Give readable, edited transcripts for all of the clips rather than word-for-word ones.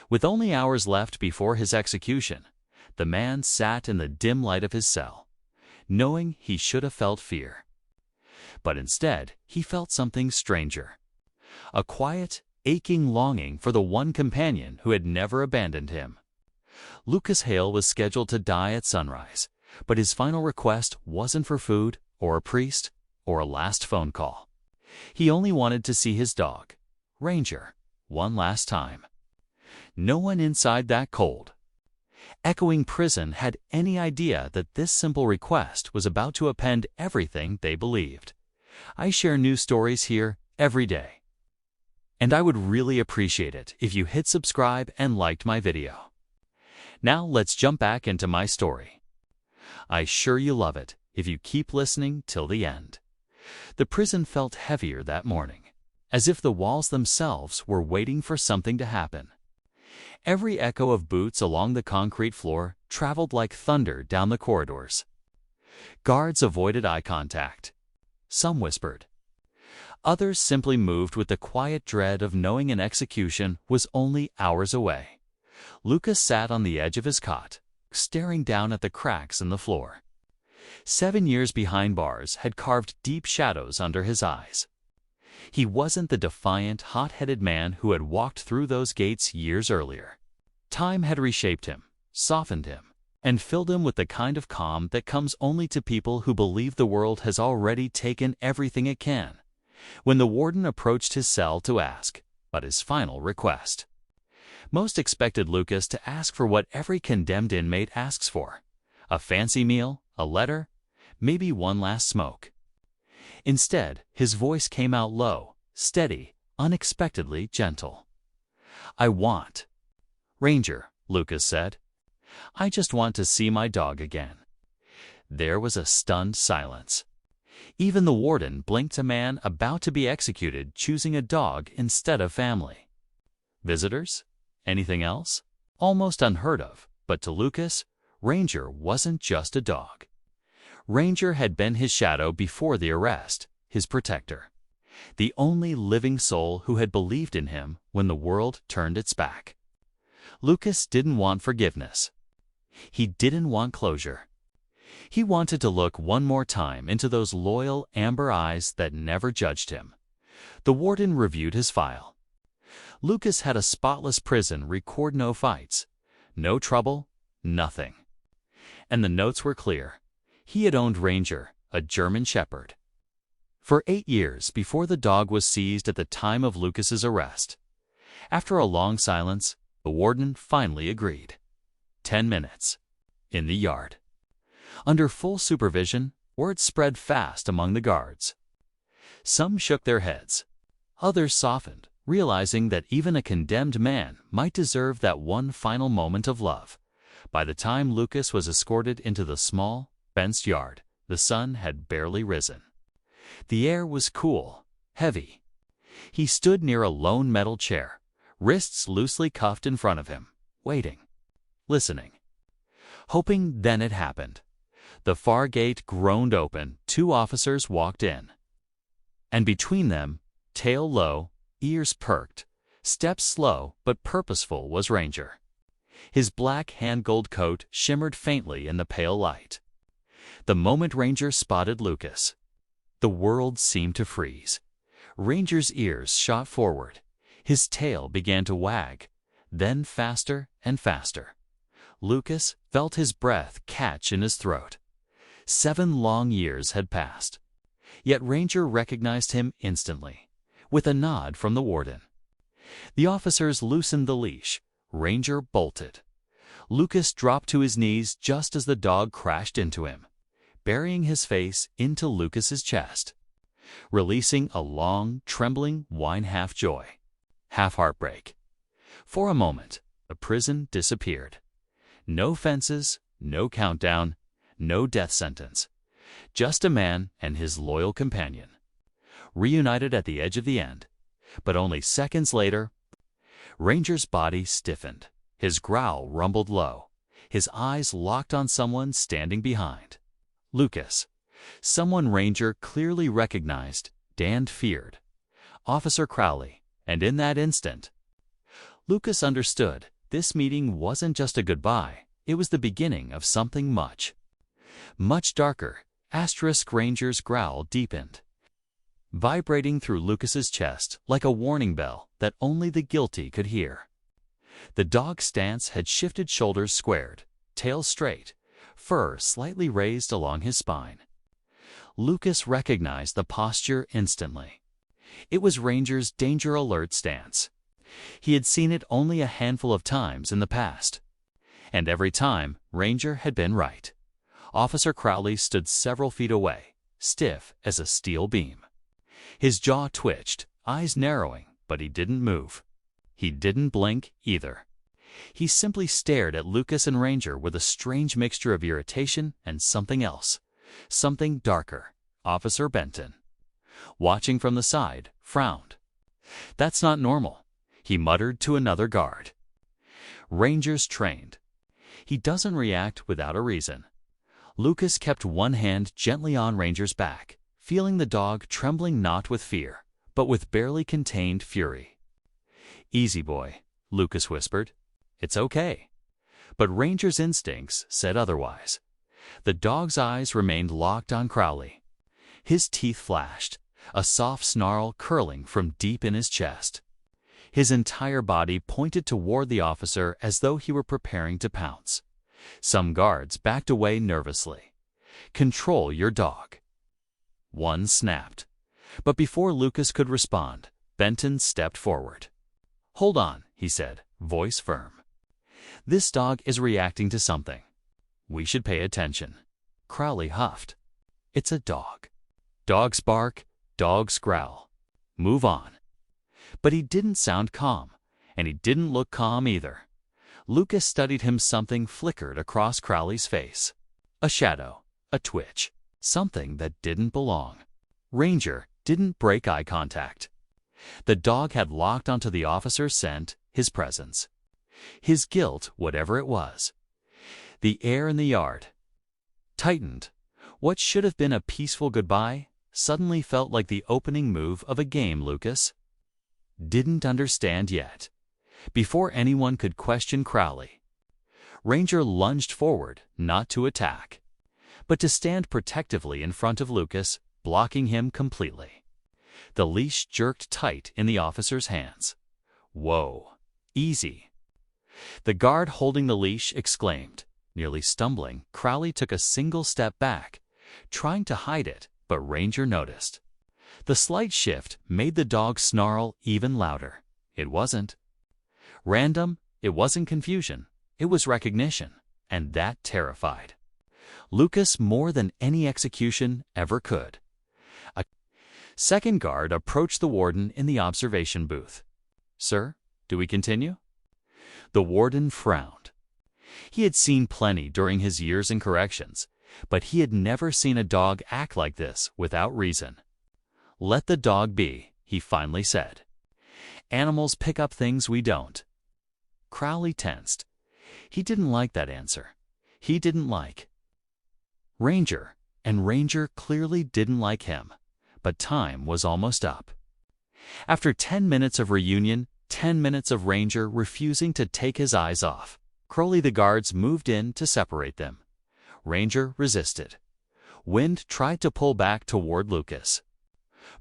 With only hours left before his execution, the man sat in the dim light of his cell, knowing he should have felt fear. But instead, he felt something stranger. A quiet, aching longing for the one companion who had never abandoned him. Lucas Hale was scheduled to die at sunrise, but his final request wasn't for food or a priest or a last phone call. He only wanted to see his dog, Ranger, one last time. No one inside that cold, echoing prison had any idea that this simple request was about to upend everything they believed. I share new stories here every day, and I would really appreciate it if you hit subscribe and liked my video. Now let's jump back into my story. I sure you love it if you keep listening till the end. The prison felt heavier that morning, as if the walls themselves were waiting for something to happen. Every echo of boots along the concrete floor traveled like thunder down the corridors. Guards avoided eye contact. Some whispered. Others simply moved with the quiet dread of knowing an execution was only hours away. Lucas sat on the edge of his cot, staring down at the cracks in the floor. 7 years behind bars had carved deep shadows under his eyes. He wasn't the defiant, hot-headed man who had walked through those gates years earlier. Time had reshaped him, softened him, and filled him with the kind of calm that comes only to people who believe the world has already taken everything it can. When the warden approached his cell to ask but his final request, most expected Lucas to ask for what every condemned inmate asks for: a fancy meal, a letter, maybe one last smoke. Instead, his voice came out low, steady, unexpectedly gentle. "I want Ranger," Lucas said. "I just want to see my dog again." There was a stunned silence. Even the warden blinked, a man about to be executed choosing a dog instead of family. Visitors? Anything else? Almost unheard of, but to Lucas, Ranger wasn't just a dog. Ranger had been his shadow before the arrest, his protector, the only living soul who had believed in him when the world turned its back. Lucas didn't want forgiveness. He didn't want closure. He wanted to look one more time into those loyal amber eyes that never judged him. The warden reviewed his file. Lucas had a spotless prison record: no fights, no trouble, nothing. And the notes were clear. He had owned Ranger, a German Shepherd, for 8 years before the dog was seized at the time of Lucas's arrest. After a long silence, the warden finally agreed. 10 minutes. In the yard. Under full supervision, word spread fast among the guards. Some shook their heads. Others softened, realizing that even a condemned man might deserve that one final moment of love. By the time Lucas was escorted into the small, fenced yard, the sun had barely risen. The air was cool, heavy. He stood near a lone metal chair, wrists loosely cuffed in front of him, waiting, listening, hoping. Then it happened. The far gate groaned open, 2 officers walked in. And between them, tail low, ears perked, steps slow but purposeful, was Ranger. His black hand-gold coat shimmered faintly in the pale light. The moment Ranger spotted Lucas, the world seemed to freeze. Ranger's ears shot forward. His tail began to wag, then faster and faster. Lucas felt his breath catch in his throat. 7 long years had passed. Yet Ranger recognized him instantly, with a nod from the warden. The officers loosened the leash. Ranger bolted. Lucas dropped to his knees just as the dog crashed into him, burying his face into Lucas's chest, releasing a long, trembling whine, half joy, half heartbreak. For a moment, the prison disappeared. No fences, no countdown, no death sentence. Just a man and his loyal companion, reunited at the edge of the end. But only seconds later, Ranger's body stiffened. His growl rumbled low. His eyes locked on someone standing behind. Lucas. Someone Ranger clearly recognized, and feared. Officer Crowley. And in that instant, Lucas understood This meeting wasn't just a goodbye, it was the beginning of something much, much darker. Ranger's growl deepened, vibrating through Lucas's chest like a warning bell that only the guilty could hear. The dog's stance had shifted, shoulders squared, tail straight, fur slightly raised along his spine. Lucas recognized the posture instantly. It was Ranger's danger alert stance. He had seen it only a handful of times in the past. And every time, Ranger had been right. Officer Crowley stood several feet away, stiff as a steel beam. His jaw twitched, eyes narrowing, but he didn't move. He didn't blink either. He simply stared at Lucas and Ranger with a strange mixture of irritation and something else, something darker. Officer Benton, watching from the side, frowned. "That's not normal," he muttered to another guard. "Ranger's trained. He doesn't react without a reason." Lucas kept one hand gently on Ranger's back, feeling the dog trembling not with fear, but with barely contained fury. "Easy, boy," Lucas whispered. "It's okay." But Ranger's instincts said otherwise. The dog's eyes remained locked on Crowley. His teeth flashed, a soft snarl curling from deep in his chest. His entire body pointed toward the officer as though he were preparing to pounce. Some guards backed away nervously. "Control your dog." One snapped. But before Lucas could respond, Benton stepped forward. "Hold on," he said, voice firm. "This dog is reacting to something. We should pay attention." Crowley huffed. "It's a dog. Dogs bark, dogs growl. Move on." But he didn't sound calm, and he didn't look calm either. Lucas studied him. Something flickered across Crowley's face. A shadow, a twitch, something that didn't belong. Ranger didn't break eye contact. The dog had locked onto the officer's scent, his presence. His guilt, whatever it was. The air in the yard tightened. What should have been a peaceful goodbye suddenly felt like the opening move of a game Lucas didn't understand yet. Before anyone could question Crowley, Ranger lunged forward, not to attack, but to stand protectively in front of Lucas, blocking him completely. The leash jerked tight in the officer's hands. "Whoa, easy." The guard holding the leash exclaimed. Nearly stumbling, Crowley took a single step back, trying to hide it, but Ranger noticed. The slight shift made the dog snarl even louder. It wasn't random, it wasn't confusion, it was recognition, and that terrified Lucas more than any execution ever could. A second guard approached the warden in the observation booth. "Sir, do we continue?" The warden frowned. He had seen plenty during his years in corrections, but he had never seen a dog act like this without reason. "Let the dog be," he finally said. "Animals pick up things we don't." Crowley tensed. He didn't like that answer. He didn't like Ranger, and Ranger clearly didn't like him. But time was almost up. After 10 minutes of reunion, 10 minutes of Ranger refusing to take his eyes off, Crowley the guards moved in to separate them. Ranger resisted. Wind tried to pull back toward Lucas,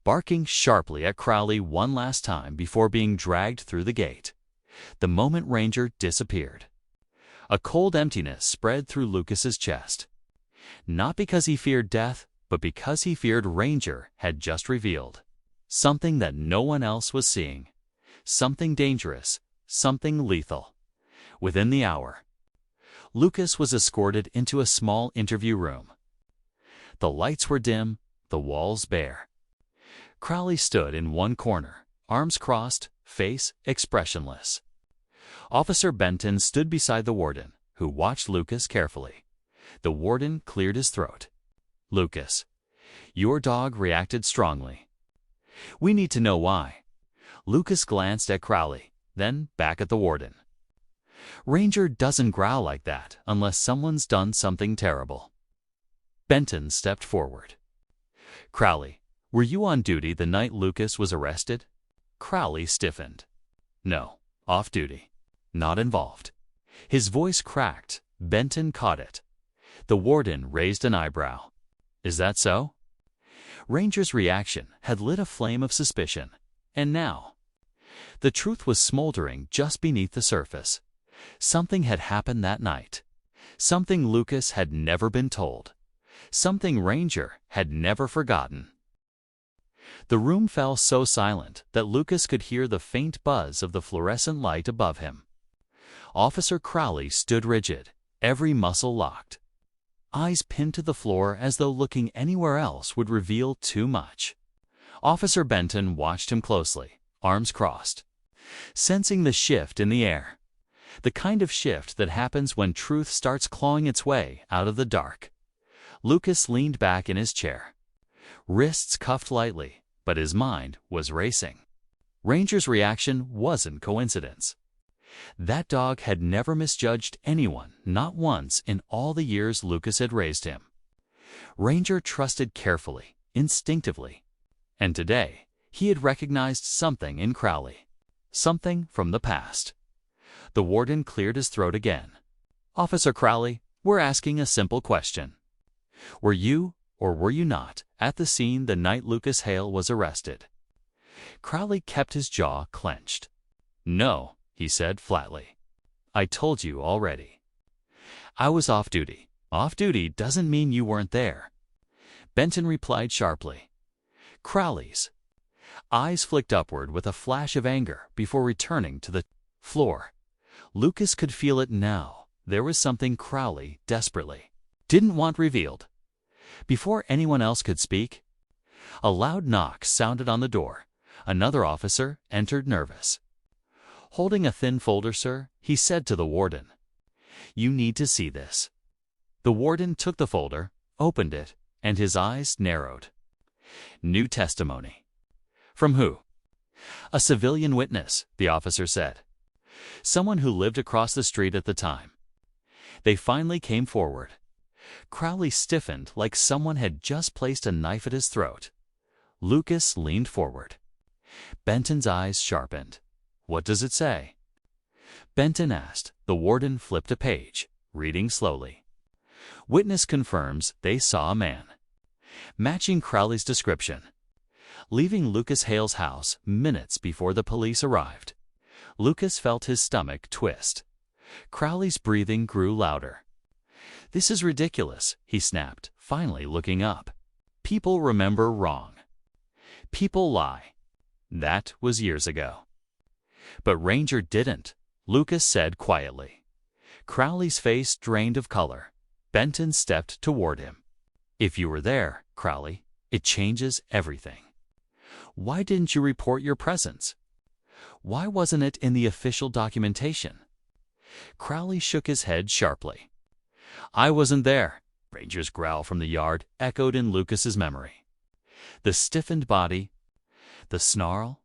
barking sharply at Crowley one last time before being dragged through the gate. The moment Ranger disappeared, a cold emptiness spread through Lucas's chest. Not because he feared death, but because he feared Ranger had just revealed something that no one else was seeing. Something dangerous, something lethal. Within the hour, Lucas was escorted into a small interview room. The lights were dim, the walls bare. Crowley stood in one corner, arms crossed, face expressionless. Officer Benton stood beside the warden, who watched Lucas carefully. The warden cleared his throat. "Lucas, your dog reacted strongly. We need to know why." Lucas glanced at Crowley, then back at the warden. "Ranger doesn't growl like that unless someone's done something terrible." Benton stepped forward. "Crowley, were you on duty the night Lucas was arrested?" Crowley stiffened. "No, off duty." not involved. His voice cracked. Benton caught it. The warden raised an eyebrow. Is that so? Ranger's reaction had lit a flame of suspicion. And now? The truth was smoldering just beneath the surface. Something had happened that night. Something Lucas had never been told. Something Ranger had never forgotten. The room fell so silent that Lucas could hear the faint buzz of the fluorescent light above him. Officer Crowley stood rigid, every muscle locked. Eyes pinned to the floor as though looking anywhere else would reveal too much. Officer Benton watched him closely, arms crossed, sensing the shift in the air. The kind of shift that happens when truth starts clawing its way out of the dark. Lucas leaned back in his chair, wrists cuffed lightly, but his mind was racing. Ranger's reaction wasn't coincidence. That dog had never misjudged anyone, not once in all the years Lucas had raised him. Ranger trusted carefully, instinctively. And today, he had recognized something in Crowley. Something from the past. The warden cleared his throat again. Officer Crowley, we're asking a simple question. Were you, or were you not, at the scene the night Lucas Hale was arrested? Crowley kept his jaw clenched. No, he said flatly. I told you already. I was off duty. Off duty doesn't mean you weren't there. Benton replied sharply. Crowley's eyes flicked upward with a flash of anger before returning to the floor. Lucas could feel it now. There was something Crowley desperately didn't want revealed. Before anyone else could speak, a loud knock sounded on the door. Another officer entered nervous. Holding a thin folder, sir, he said to the warden. You need to see this. The warden took the folder, opened it, and his eyes narrowed. New testimony. From who? A civilian witness, the officer said. Someone who lived across the street at the time. They finally came forward. Crowley stiffened like someone had just placed a knife at his throat. Lucas leaned forward. Benton's eyes sharpened. What does it say? Benton asked. The warden flipped a page, reading slowly. Witness confirms they saw a man, matching Crowley's description, leaving Lucas Hale's house minutes before the police arrived. Lucas felt his stomach twist. Crowley's breathing grew louder. This is ridiculous, he snapped, finally looking up. People remember wrong. People lie. That was years ago. But Ranger didn't, Lucas said quietly. Crowley's face drained of color. Benton stepped toward him. If you were there, Crowley, it changes everything. Why didn't you report your presence? Why wasn't it in the official documentation? Crowley shook his head sharply. I wasn't there. Ranger's growl from the yard echoed in Lucas's memory. The stiffened body, the snarl,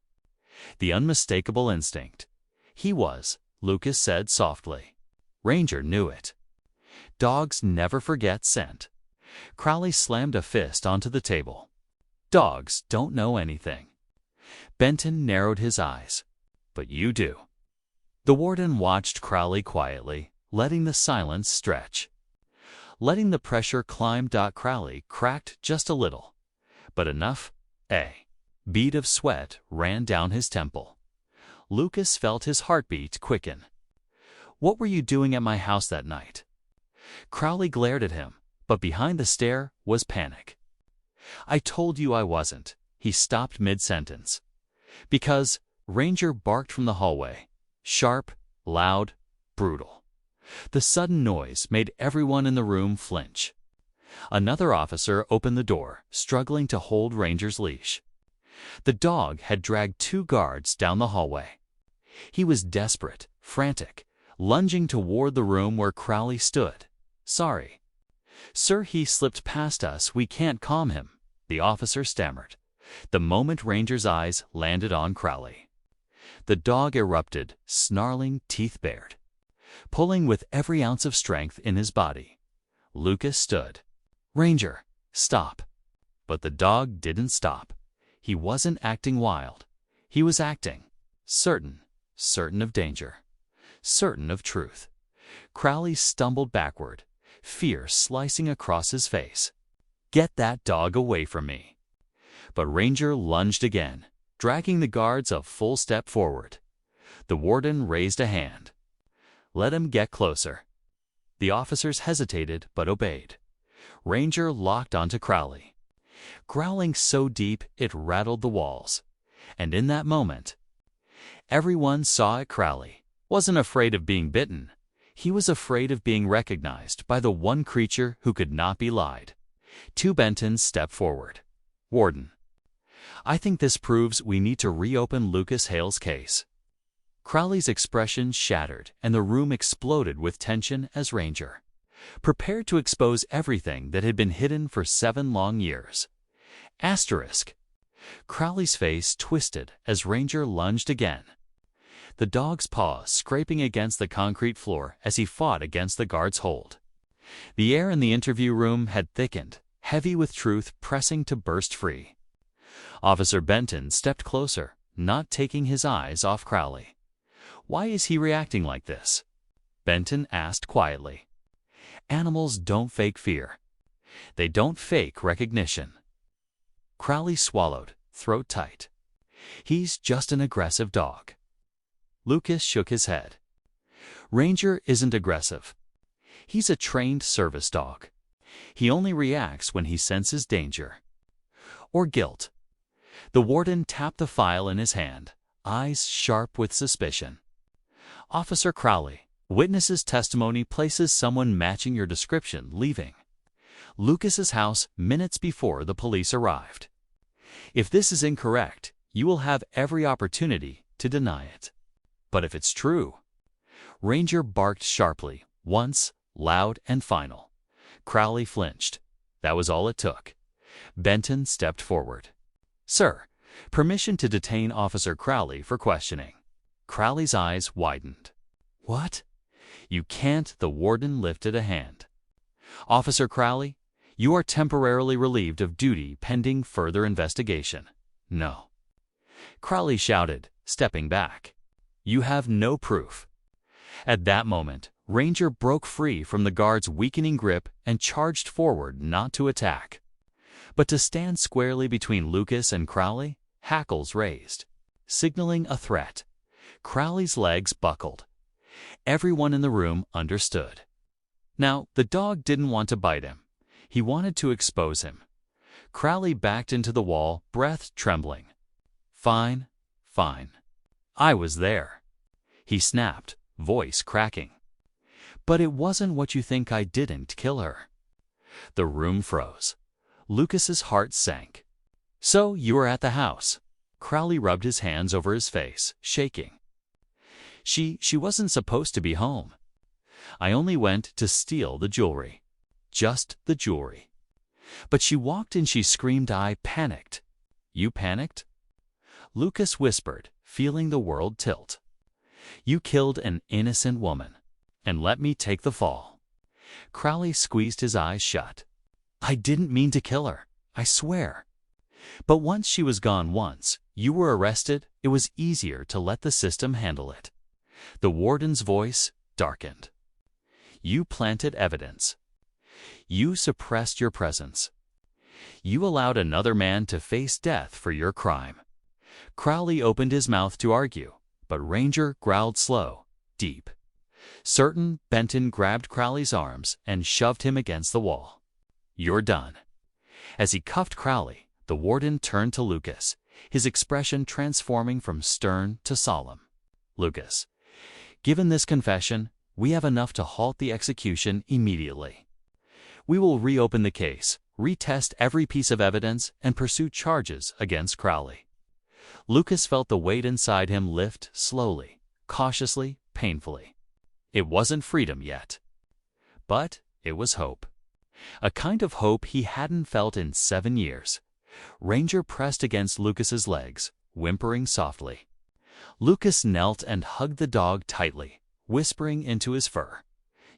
the unmistakable instinct. He was, Lucas said softly. Ranger knew it. Dogs never forget scent. Crowley slammed a fist onto the table. Dogs don't know anything. Benton narrowed his eyes. But you do. The warden watched Crowley quietly, letting the silence stretch. Letting the pressure climb. Crowley cracked just a little. But enough. A bead of sweat ran down his temple. Lucas felt his heartbeat quicken. What were you doing at my house that night? Crowley glared at him, but behind the stare was panic. I told you I wasn't. He stopped mid-sentence. Because Ranger barked from the hallway. Sharp, loud, brutal. The sudden noise made everyone in the room flinch. Another officer opened the door, struggling to hold Ranger's leash. The dog had dragged 2 guards down the hallway. He was desperate, frantic, lunging toward the room where Crowley stood. Sorry. Sir, he slipped past us. We can't calm him, the officer stammered. The moment Ranger's eyes landed on Crowley, the dog erupted, snarling, teeth bared, pulling with every ounce of strength in his body. Lucas stood. Ranger, stop. But the dog didn't stop. He wasn't acting wild. He was acting certain of danger. certain of truth. Crowley stumbled backward, fear slicing across his face. "Get that dog away from me." But Ranger lunged again, dragging the guards a full step forward. The warden raised a hand. "Let him get closer." The officers hesitated but obeyed. Ranger locked onto Crowley, growling so deep it rattled the walls. And in that moment, everyone saw it. Crowley wasn't afraid of being bitten. He was afraid of being recognized by the one creature who could not be lied. Two Bentons stepped forward. "Warden, I think this proves we need to reopen Lucas Hale's case." Crowley's expression shattered, and the room exploded with tension as Ranger prepared to expose everything that had been hidden for 7 long years. Asterisk. Crowley's face twisted as Ranger lunged again, the dog's paws scraping against the concrete floor as he fought against the guard's hold. The air in the interview room had thickened, heavy with truth pressing to burst free. Officer Benton stepped closer, not taking his eyes off Crowley. "Why is he reacting like this?" Benton asked quietly. "Animals don't fake fear. They don't fake recognition." Crowley swallowed, throat tight. "He's just an aggressive dog." Lucas shook his head. "Ranger isn't aggressive. He's a trained service dog. He only reacts when he senses danger or guilt." The warden tapped the file in his hand, eyes sharp with suspicion. "Officer Crowley, witness's testimony places someone matching your description leaving Lucas's house minutes before the police arrived. If this is incorrect, you will have every opportunity to deny it. But if it's true..." Ranger barked sharply, once, loud and final. Crowley flinched. That was all it took. Benton stepped forward. "Sir, permission to detain Officer Crowley for questioning." Crowley's eyes widened. "What? You can't." The warden lifted a hand. "Officer Crowley, you are temporarily relieved of duty pending further investigation." "No." Crowley shouted, stepping back. "You have no proof." At that moment, Ranger broke free from the guard's weakening grip and charged forward, not to attack, but to stand squarely between Lucas and Crowley, hackles raised, signaling a threat. Crowley's legs buckled. Everyone in the room understood. Now, the dog didn't want to bite him. He wanted to expose him. Crowley backed into the wall, breath trembling. "Fine, fine. I was there," he snapped, voice cracking. "But it wasn't what you think. I didn't kill her." The room froze. Lucas's heart sank. "So you were at the house?" Crowley rubbed his hands over his face, shaking. She wasn't supposed to be home. I only went to steal the jewelry. Just the jewelry. But she walked in, she screamed. I panicked." "You panicked?" Lucas whispered, feeling the world tilt. "You killed an innocent woman, and let me take the fall." Crowley squeezed his eyes shut. "I didn't mean to kill her, I swear. But once she was gone, once you were arrested, it was easier to let the system handle it." The warden's voice darkened. "You planted evidence. You suppressed your presence. You allowed another man to face death for your crime." Crowley opened his mouth to argue, but Ranger growled slow, deep. Certain, Benton grabbed Crowley's arms and shoved him against the wall. "You're done." As he cuffed Crowley, the warden turned to Lucas, his expression transforming from stern to solemn. "Lucas, given this confession, we have enough to halt the execution immediately. We will reopen the case, retest every piece of evidence, and pursue charges against Crowley." Lucas felt the weight inside him lift slowly, cautiously, painfully. It wasn't freedom yet, but it was hope. A kind of hope he hadn't felt in 7 years. Ranger pressed against Lucas's legs, whimpering softly. Lucas knelt and hugged the dog tightly, whispering into his fur,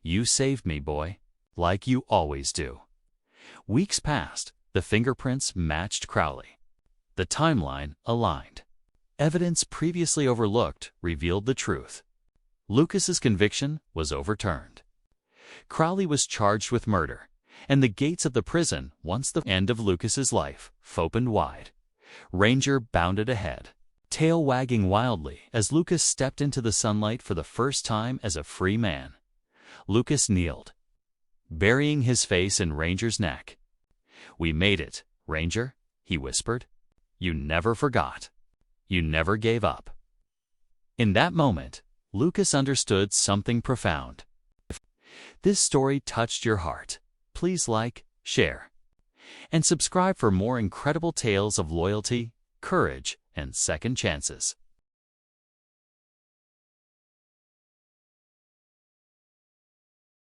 "You saved me, boy, like you always do." Weeks passed. The fingerprints matched Crowley. The timeline aligned. Evidence previously overlooked revealed the truth. Lucas's conviction was overturned. Crowley was charged with murder, and the gates of the prison, once the end of Lucas's life, opened wide. Ranger bounded ahead, tail wagging wildly as Lucas stepped into the sunlight for the first time as a free man. Lucas kneeled, burying his face in Ranger's neck. "We made it, Ranger," he whispered. "You never forgot. You never gave up." In that moment, Lucas understood something profound. If this story touched your heart, please like, share, and subscribe for more incredible tales of loyalty, courage, and second chances.